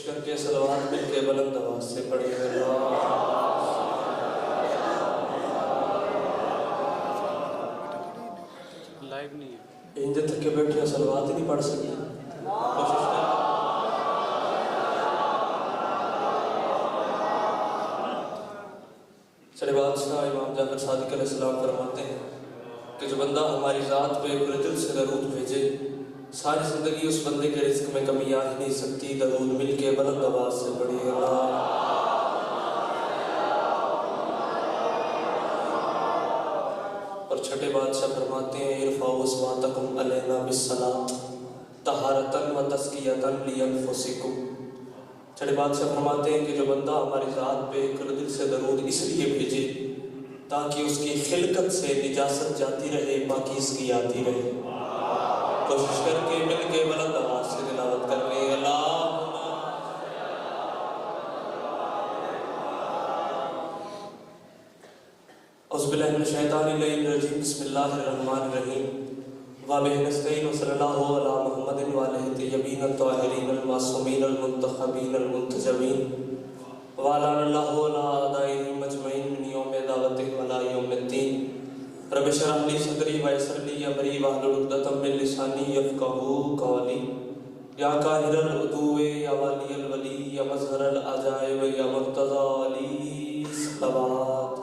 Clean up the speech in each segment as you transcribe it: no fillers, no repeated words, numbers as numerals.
کوشش کر کے صلوات مل کے بلند آواز سے پڑھیں لائیو نہیں ہے انجل تک کے بیٹھے صلوات ہی نہیں پڑھ سکتے کوشش کر چلے بادشاہ امام جعفر صادق علیہ السلام فرماتے ہیں کہ جو بندہ ہماری ذات پہ پورے دل سے درود بھیجے ساری زندگی اس بندے کے رزق میں کمی آ ہی نہیں سکتی. درود مل کے بلند آواز سے پڑھیے اور چھٹے بادشاہ فرماتے ہیں ارفعوا اصواتکم علینا بالصلاۃ طہارۃ و تزکیۃ لانفسکم. چھٹے بادشاہ فرماتے ہیں کہ جو بندہ ہماری ذات پہ کل دل سے درود اس لیے بھیجے تاکہ اس کی خلقت سے نجاست جاتی رہے پاکیزگی آتی رہے. کوشش کر کے مل کے بلند آواز سے تلاوت کر لیں اعوذ باللہ من الشیطان الرجیم بسم اللہ الرحمن الرحیم وبہ نستعین وصلی اللہ علی محمد وآلہ الطیبین الطاہرین المعصومین المنتخبین المنتجبین وعلى اللہ علی اعدائہم اجمعین من یوم دعوتہم الی یوم الدین. رب اشرح لی صدری ویسر لی امری واحلل عقدۃ من لسانی یفقہوا قولی. یا قاہر العدو یا والی الولی یا مظہر العجائب یا مرتضی علی صلوات.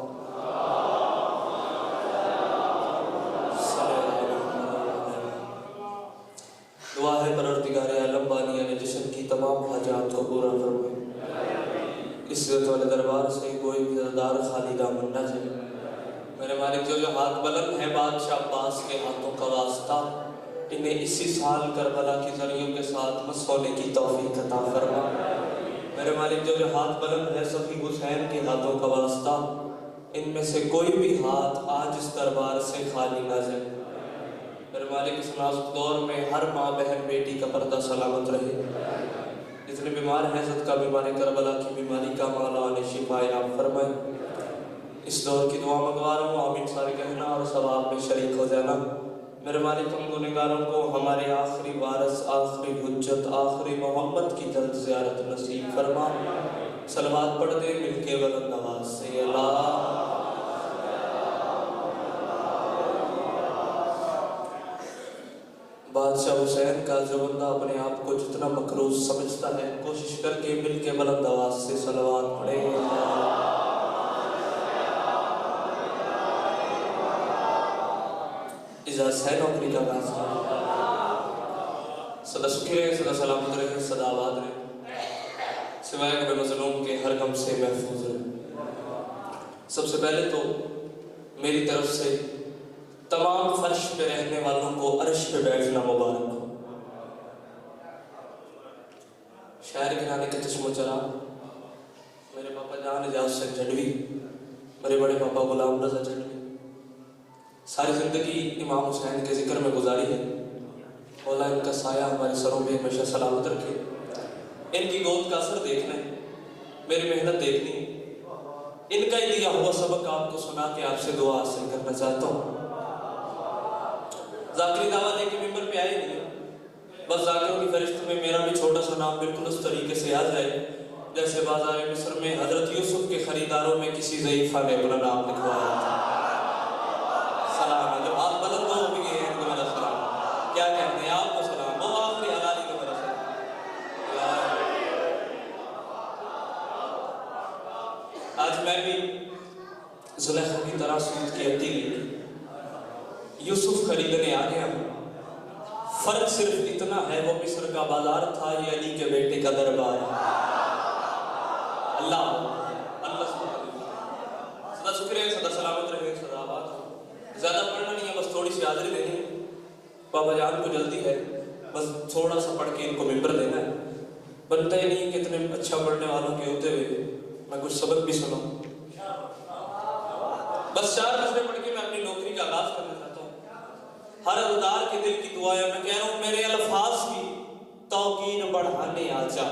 دعا ہے پروردگار عالم بانی نے جشن کی تمام حاجات کو پورا فرمائے. اس عزت والے دربار سے کوئی بھی عزادار خالی دامن نہ جائے. میرے مالک جو ہاتھ بلند ہے بادشاہ عباس کے ہاتھوں کا واسطہ انہیں اسی سال کربلا کی ذریعوں کے ساتھ مس ہونے کی توفیق عطا فرما. میرے مالک جو ہاتھ بلند ہے صفی حسین کے ہاتھوں کا واسطہ ان میں سے کوئی بھی ہاتھ آج اس دربار سے خالی نہ جائے. میرے مالک اس نازک دور میں ہر ماں بہن بیٹی کا پردہ سلامت رہے. جتنے بیمار ہیں صدقہ بیمار کربلا کی بیماری کا مولا نے شفا یاب فرمائے. اس دور کی دعا منگوا رہا ہوں آمین سارے کہنا اور ثواب میں شریک ہو جانا. میرے مالک ہم گنہگاروں کو ہمارے آخری وارث آخری حجت آخری محمد کی جلد زیارت نصیب فرما. صلوات پڑھ دے مل کے بلند آواز سے اللہ. بادشاہ حسین کا جو بندہ اپنے آپ کو جتنا مقروض سمجھتا ہے کوشش کر کے مل کے بلند آواز سے صلوات پڑھے. اجازت ہے نوکری کا باز سدا سکھی رہے سدا سلامت رہے سدا آباد رہے سوائے کبھی مظلوم کے ہر غم سے محفوظ رہے. سب سے پہلے تو میری طرف سے تمام فرش پہ رہنے والوں کو عرش پہ بیٹھنا مبارک ہو. شاعر گھرانے کے چشم و چراغ میرے پاپا جان اجاز شیخ جھنڈوی میرے بڑے پاپا غلام رضا جھنڈوی ساری زندگی امام حسین کے ذکر میں گزاری ہے. مولا ان کا سایہ ہمارے سروں میں ہمیشہ سلامت رکھے. ان کی گود کا اثر دیکھنا ہے میری محنت دیکھنی ہے. ان کا ہی دیا ہوا سبق آپ کو سنا کے آپ سے دعا حاصل کرنا چاہتا ہوں. ذاکری دعویٰ لے کے ممبر پہ آئے نہیں بس ذاکروں کی فہرست میں میرا بھی چھوٹا سا نام بالکل اس طریقے سے آ جائے جیسے بازار مصر میں حضرت یوسف کے خریداروں میں کسی ضعیفہ نے اپنا نام لکھوایا تھا. سلام ہے جب آپ بلند ہو بھی گئے ہیں تو میرا سلام کیا کہتے ہیں آپ کو سلام وہ آخری حلالی کا میرا سلام. آج میں بھی زلیخا کی طرح سود کی ہڈی لے یوسف خریدنے آ گیا. فرق صرف اتنا ہے وہ مصر کا بازار تھا یہ علی کے بیٹے کا دربار. اللہ اللہ سدا شکر ہے سدا سلامت رہے سدا آباد. زیادہ پڑھنا نہیں ہے بس تھوڑی سی حاضری دینی ہے. بابا جان کو جلدی ہے بس تھوڑا سا پڑھ کے ان کو ممبر دینا ہے. بنتا ہی نہیں کہ اتنے اچھا پڑھنے والوں کے ہوتے ہوئے میں کچھ سبق بھی سنوں. بس 4 نظریں پڑھ کے میں اپنی نوکری کا آغاز کرنا چاہتا ہوں. ہر عزادار کے دل کی دعا ہے میں کہہ رہا ہوں میرے الفاظ کی توقیر بڑھانے آ جا.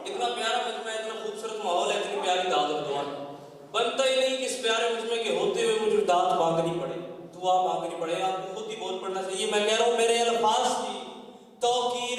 اتنا پیارا مجمع ہے اتنا خوبصورت ماحول ہے اتنی پیاری دعوت اور دعا بنتا ہی نہیں کہ اس پیارے مجمع کے ہوتے ہوئے مجھے دعوت مانگنی پڑے دعا مانگنی پڑے. آپ کو خود ہی بول پڑنا چاہیے. میں کہہ رہا ہوں میرے الفاظ کی توقیر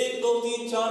1 2 3 4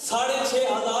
6500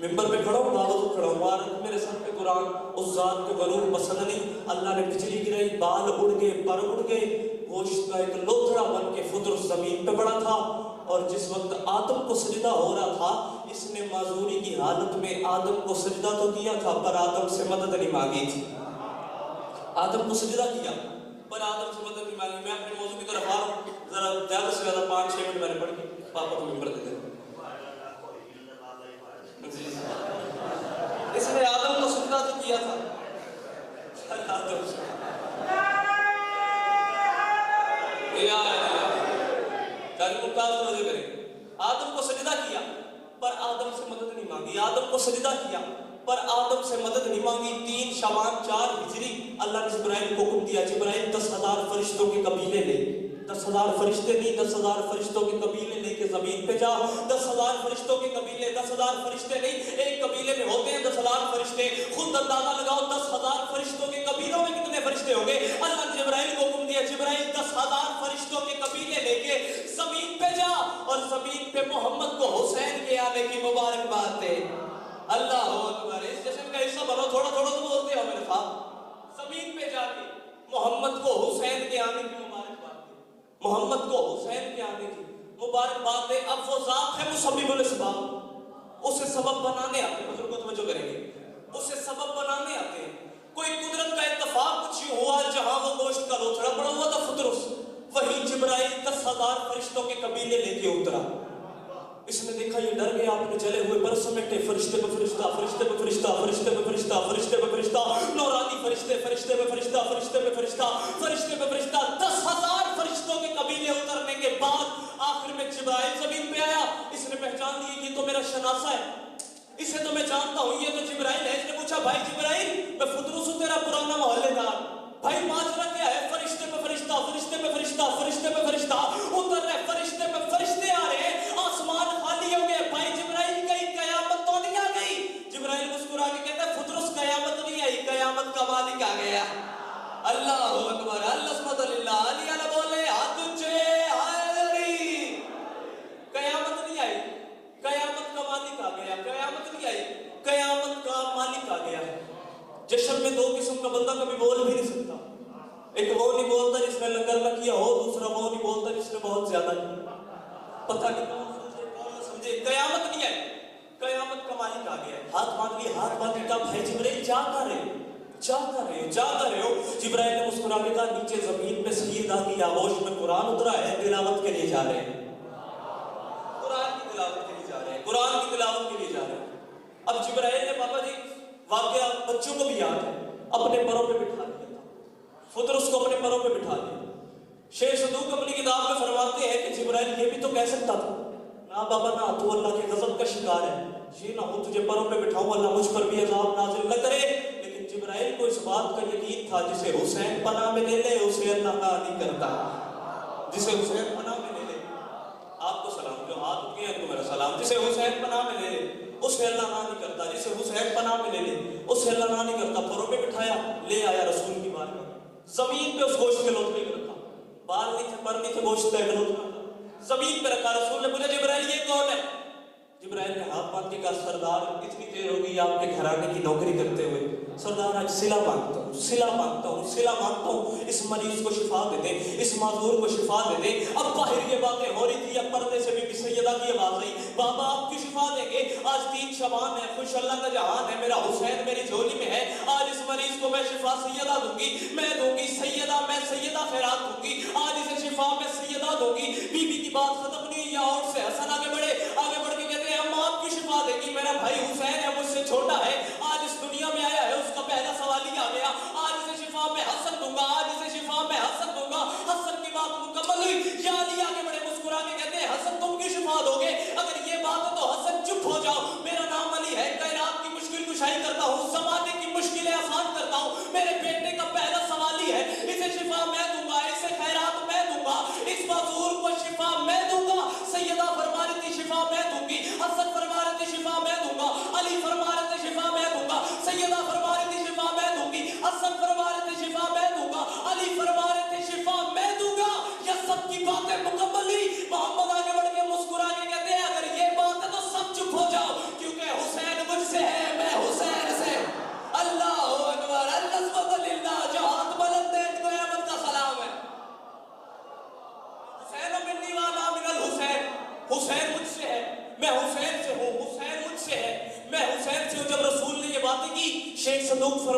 ممبر پہ کھڑا ہوں، باوضو کھڑا ہوں، مبارک میرے سر پہ قرآن، اس ذات کو غرور پسند نہیں، اللہ نے بجلی گرائی، بال اڑ گئے، پر اڑ گئے، گوشت کا ایک لوتھڑا بن کے فطرس زمین پہ پڑا تھا، اور جس وقت آدم کو سجدہ ہو رہا تھا، اس نے معذوری کی حالت میں آدم کو سجدہ تو کیا تھا پر آدم سے مدد نہیں مانگی تھی۔ آدم کو سجدہ کیا پر آدم سے مدد نہیں مانگی۔ میں اپنے موضوع کی طرف آ رہا ہوں، ذرا زیادہ سے زیادہ 5-6 منٹ میں نے پڑھ کے پاپا کو ممبر دے دیں۔ اس نے آدم کو سجدہ تو کیا تھا، آدم سے آدم کو سجدہ کیا پر آدم سے مدد نہیں مانگی، آدم کو سجدہ کیا پر آدم سے مدد نہیں مانگی۔ 3 شعبان 4 ہجری اللہ نے جبرائیل کو حکم دیا، جبرائیل 10,000 فرشتوں کے قبیلے لے، 10,000 فرشتے نہیں، 10,000 فرشتوں کے قبیلے لے کے زمین پہ جا۔ 10,000 فرشتوں کے قبیلے، 10,000 فرشتے نہیں، ایک قبیلے میں ہوتے ہیں 10,000 فرشتے، خود اندازہ لگاؤ 10,000 فرشتوں کے قبیلوں میں کتنے فرشتے ہوں گے۔ اللہ نے جبرائیل کو حکم دیا، جبرائیل 10,000 فرشتوں کے قبیلے لے کے زمین پہ جا، اور زمین پہ محمد کو حسین کے آنے کی مبارکباد دے۔ اللہ اکبر، اس جشن کا حصہ بنو، تھوڑا تھوڑا تو بولتے ہو میرے ساتھ۔ زمین پہ جا کے محمد کو حسین کے آنے کی مبارکباد دے، محمد کو حسین کے آنے کی مبارکباد دے۔ اب وہ ذات ہے مسبب الاسباب، اسے سبب بنانے آتے ہیں، بزرگوں توجہ کریں گے، اسے سبب بنانے آتے ہیں۔ کوئی قدرت کا اتفاق کچھ یوں ہوا، جہاں وہ گوشت کا لوتھڑا پڑا ہوا تھا فطرس، وہی جبرائیل 10,000 فرشتوں کے قبیلے لے کے اترا۔ اس نے دیکھا یہ ڈر گیا، اپنے جلے ہوئے پر سمیٹے، فرشتے پہ فرشتہ، فرشتے پہ فرشتہ، فرشتے پہ فرشتہ، فرشتے پہ فرشتہ، نورانی فرشتے، فرشتے پہ فرشتہ، فرشتے پہ فرشتہ، فرشتے پہ فرشتہ، 10,000 فرشتوں کے قبیلے اترنے کے بعد آخر میں جبرائیل زمین پہ آیا۔ اس نے پہچان لی یہ تو میرا شناسہ ہے، اسے تو میں جانتا ہوں، یہ تو جبرائیل ہے۔ اس نے پوچھا بھائی جبرائیل، میں فطرس ہوں، تیرا پرانا محلے دار، بھائی ماجرا کیا ہے؟ فرشتے پہ فرشتہ، فرشتے پہ فرشتہ، فرشتے پہ فرشتہ اتر رہے، فرشتے پہ فرشتے آ رہے ہیں، آسمان خالی ہو گئے۔ بھائی جبرائیل کہیں قیامت تو نہیں آ گئی؟ جبرائیل مسکرا کے کہتا ہے فطرس قیامت نہیں آئی، قیامت کا مالک آ گیا۔ اللہ اکبر، اللہ للہ، علی علی بولے ہاتھ اونچے، علی، قیامت نہیں آئی، قیامت کا مالک آ گیا، قیامت نہیں آئی، قیامت کا مالک آ گیا۔ جشن میں 2 قسم کا بندہ کبھی بول بھی نہیں سکتا، ایک وہ نہیں بولتا جس نے لنگر نہ کیا ہو، دوسرا وہ نہیں بولتا جس نے بہت زیادہ کیا۔ پتہ نہیں کون سمجھے کون نہ سمجھے، قیامت نہیں آئی، قیامت کا مالک آ گیا۔ ہاتھ باندھ لیے، ہاتھ باندھ کے کہا بھائی جبرائیل جاتا رہے ہو، جاتا رہے ہو، جاتا رہے ہو۔ جبرائیل نے مسکرا کے کہا نیچے زمین پہ سیدہ کی آغوش میں قرآن اترا ہے، تلاوت کے لیے جا رہے ہیں، قرآن کی تلاوت کے لیے جا رہے ہیں، قرآن کی تلاوت کے لیے جا رہے ہیں۔ اب جبرائیل نے پاپا جی واقعہ بچوں کو بھی یاد ہے، اپنے پروں پہ بٹھا دیا تھا، فطرس کو اپنے پروں پہ بٹھا دیا۔ شیخ صدوق اپنی کتاب میں فرماتے ہیں کہ جبرائیل یہ بھی تو کہہ سکتا تھا نہ بابا نہ، تو اللہ کے غضب کا شکار ہے، یہ نہ ہو تجھے پروں پہ بٹھاؤں اللہ مجھ پر بھی عذاب نازل نہ کرے۔ لیکن جبرائیل کو اس بات کا یقین تھا جسے حسین پناہ میں لے لے اسے اللہ نہ نہیں کرتا، جسے حسین پناہ میں لے لے، آپ کو سلام، جو ہاتھ اٹھے ہیں ان کو میرا سلام، جسے حسین پناہ میں لے لے اسے اللہ نہ نہیں کرتا، جسے حسین پناہ میں لے لے اسے اللہ نہ نہیں کرتا۔ پروں پہ بٹھایا، لے آیا رسول کی بارگاہ میں، زمین پہ اس گوشت کے لوتھڑے کو رکھا، بال نہیں تھے، پر نہیں تھے، گوشت کا ایک لوتھڑا تھا، زمین پہ رکھا۔ رسول نے پوچھا جبرائیل یہ کون ہے؟ جبرائیل نے ہاتھ باندھ کے کہا سردار اتنی دیر ہو گئی آپ کے گھرانے کی نوکری کرتے ہوئے، سردار آج صلہ مانگتا ہوں، صلہ مانگتا ہوں، صلہ مانگتا ہوں، اس مریض کو شفا دے دیں، اس معذور کو شفا دے دیں۔ اب باہر یہ باتیں ہو رہی تھی، اب پردے سے بی سیدہ کی آواز آئی، بابا آپ کی شفا دیں گے، آج 3 شعبان ہے، خوش اللہ کا جہان ہے، میرا حسین میری جھولی میں ہے، آج اس مریض کو میں شفا سیدہ دوں گی، میں دوں گی سیدہ، میں سیدہ خیرات دوں گی، آج اسے شفا میں سیدہ دوں گی۔ بی بی کی بات ختم نہیں، یا اور سے حسن آگے بڑھے، آگے بڑھ کے کہتے ہیں ہم آپ کی شفا دے گی، میرا بھائی حسین ہے، مجھ سے چھوٹا ہے، آج اس دنیا میں آیا ہے، اس کا پہلا سوال ہی آ گیا، آج اسے شفا میں حسن دوں گا، آج اسے شفا میں حسن دوں گا۔ حسن کی بات مکمل ہوئی، یا علی آگے بڑے مسکرا کے کہتے ہیں حسن تم کی شفا دو گے؟ اگر یہ بات ہے تو حسن چپ ہو جاؤ، میرا نام علی ہے، کائنات کی مشکل کشائی کرتا ہوں، زمانے کی مشکلیں آسان کرتا ہوں، میرے بیٹے کا پہلا سوال ہی ہے، اسے شفا میں دوں گا، اسے خیرات میں دوں گا، اس معذور کو شفا میں دوں گا۔ سیدہ فرما رہی تھی شفا میں دوں گی، حسن فرما رہے تھے شفا میں دوں گا، علی فرما رہے تھے شفا میں دوں گا، سیدہ فرما رہی تھی شفا میں دوں گی، حسن فرما رہے تھے شفا میں دوں گا، علی فرما رہے تھے شفا میں دوں گا۔ یہ سب کی باتیں مکمل ہی، محمد آگے بڑھ کے مسکرا کے کہتے ہیں اگر یہ بات ہے تو سب چپ ہو جاؤ، کیونکہ حسین وہ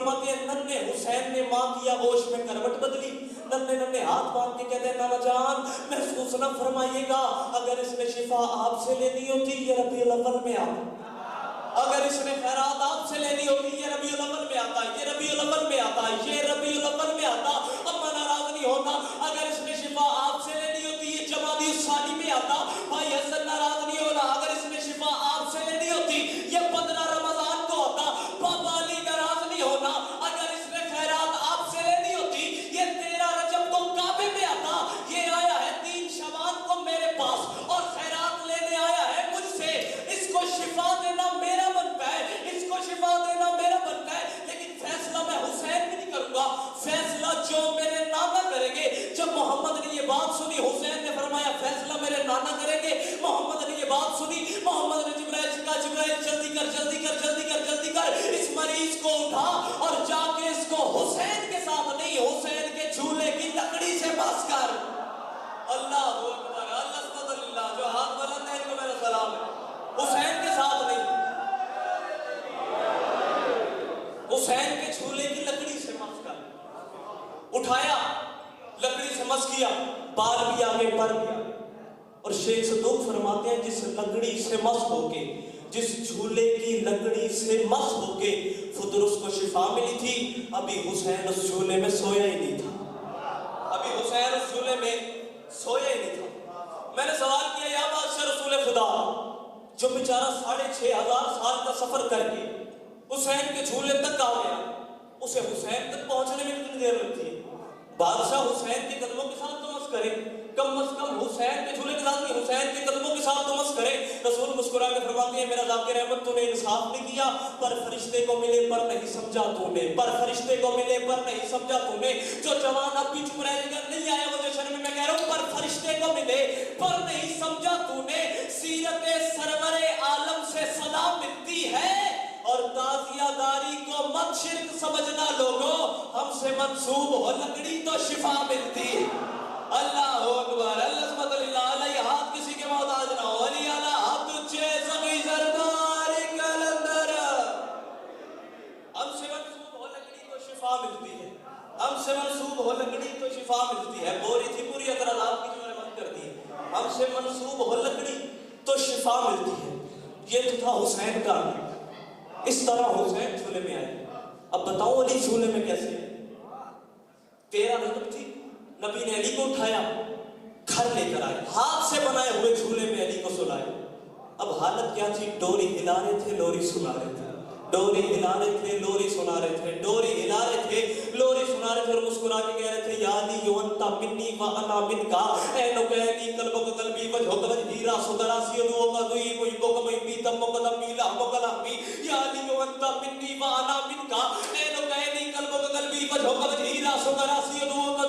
فرماتے ہیں ننھے حسین نے ماں کی آغوش میں کروٹ بدلی، ننھے ننھے ہاتھ باندھ کے کہتے ہیں نانا جان محسوس نہ فرمائیے گا، اگر اس نے شفا آپ سے لینی ہوتی یہ ربیع الاول میں آتا، اگر اس نے خیرات آپ سے لینی ہوتی یہ ربیع الاول میں آتا، یہ ربیع الاول میں آتا، یہ ربیع الاول میں آتا، اما ناراض نہیں ہوتا، اگر اس نے شفا آپ سے لینی ہوتی یہ جمادی الثانی میں آتا، بھائی حسن ناراض نہیں ہونا، اگر اس نے شفا آپ سے لینی ہوتی یہ 15 رمضان کو ہوتا، بابا علی ناراض نہیں ہونا، اگر اس نے خیرات آپ سے لینی ہوتی یہ 13 رجب کو کعبے میں آتا، یہ آیا ہے 3 شعبان کو میرے پاس اور خیرات لینے آیا ہے مجھ سے، اس کو شفا دینا میرا بنتا ہے، اس کو شفا دینا میرا بنتا ہے، لیکن فیصلہ میں حسین بھی نہیں کروں گا، فیصلہ جو میرے نانا کریں گے۔ جب محمد نے یہ بات سنی حسین نے فرمایا فیصلہ میرے نانا کریں گے، محمد نے یہ بات سنی، محمد نے جبرائیل سے کہا جبرائیل جلدی کر جلدی کر جلدی کر جلدی کر اس مریض کو اٹھا اور جا کے اس کو حسین کے ساتھ نہیں حسین کے جھولے کی لکڑی سے بس کر۔ اللہ اکبر، اللہ جو ہاتھ بلند ہے ان کو میرا سلام ہے، حسین کے ساتھ نہیں، حسین کے جھولے کی لکڑی سے مس کر اٹھایا، لکڑی سے مس کیا، بال بھی آگے پر بھی آگے، اور شیخ صدوق فرماتے ہیں جس لکڑی سے مس ہو کے، جس جھولے کی لکڑی سے مس ہو کے فدرس کو شفا ملی تھی، ابھی حسین اس جھولے میں سویا ہی نہیں تھا، ابھی حسین اس جھولے میں سویا ہی نہیں تھا۔ میں نے سوال کیا یا بادشاہ رسول خدا جو بیچارہ 6500 سال کا سفر کر کے حسین کے جھولے تک آ گیا، اسے حسین تک پہنچنے میں کتنی دیر لگتی ہے؟ بادشاہ حسین کے قدموں کے ساتھ تو مس کرے، کم از کم حسین کے جھولے کے ساتھ نہیں حسین کے قدموں کے ساتھ تو مس کرے۔ رسول مسکرا کے فرماتے ہیں میرا ذاکر احمد تو نے انصاف نہیں کیا، پر فرشتے کو ملے پر نہیں سمجھا تو نے، پر فرشتے کو ملے پر نہیں سمجھا تو نے، جو جوان اب بھی چپ رہے گا نہیں آیا وہ جشن میں کہہ رہا ہوں پر فرشتے کو ملے پر نہیں سمجھا تو نے، سیرت سرور عالم سے صدا ملتی ہے اور تعزیہ داری کو مت شرک سمجھنا لوگوں، ہم سے منسوب ہو لکڑی تو شفا ملتی ہے۔ اللہ اکبر، اللہ سبحانہ اللہ علیہ ہاتھ کسی کے محتاج نہ ہو، علی علی ہاتھ اچھے سبھی سردار کلندر، ہم سے منسوب ہو لکڑی تو شفا ملتی ہے، ہم سے منسوب ہو لکڑی تو شفا ملتی ہے، بوری تھی پوری اعتراضات کی جو میں نے بند کر دی، ہم سے منسوب ہو لکڑی تو شفا ملتی ہے۔ یہ تو تھا حسین کا، اس طرح حسین جھولے میں آئے۔ اب بتاؤ علی جھولے میں کیسے ہے؟ 13 رجب تھی، نبی نے علی کو اٹھایا، گھر لے کر آئے، ہاتھ سے بنائے ہوئے جھولے میں علی کو سلائے۔ اب حالت کیا تھی؟ ڈوری ہلا رہے تھے، لوری سنا رہے تھے، ڈوری ہلا رہے تھے، لوری سنا رہے تھے، ڈوری ہلا رہے تھے، لوری سنا رہے تھے، اور مسکرا کے کہہ رہے تھے یا علی انت منی وانا منکا اے نبینی قلبک قلبی وجہک وجہی راس دراسی ادوک ادوی محبک محبی تمک تمی لحمک لحمی، یا علی انت منی وانا منکا اے نبینی قلبک قلبی وجہک وجہی راس دراسی ادوک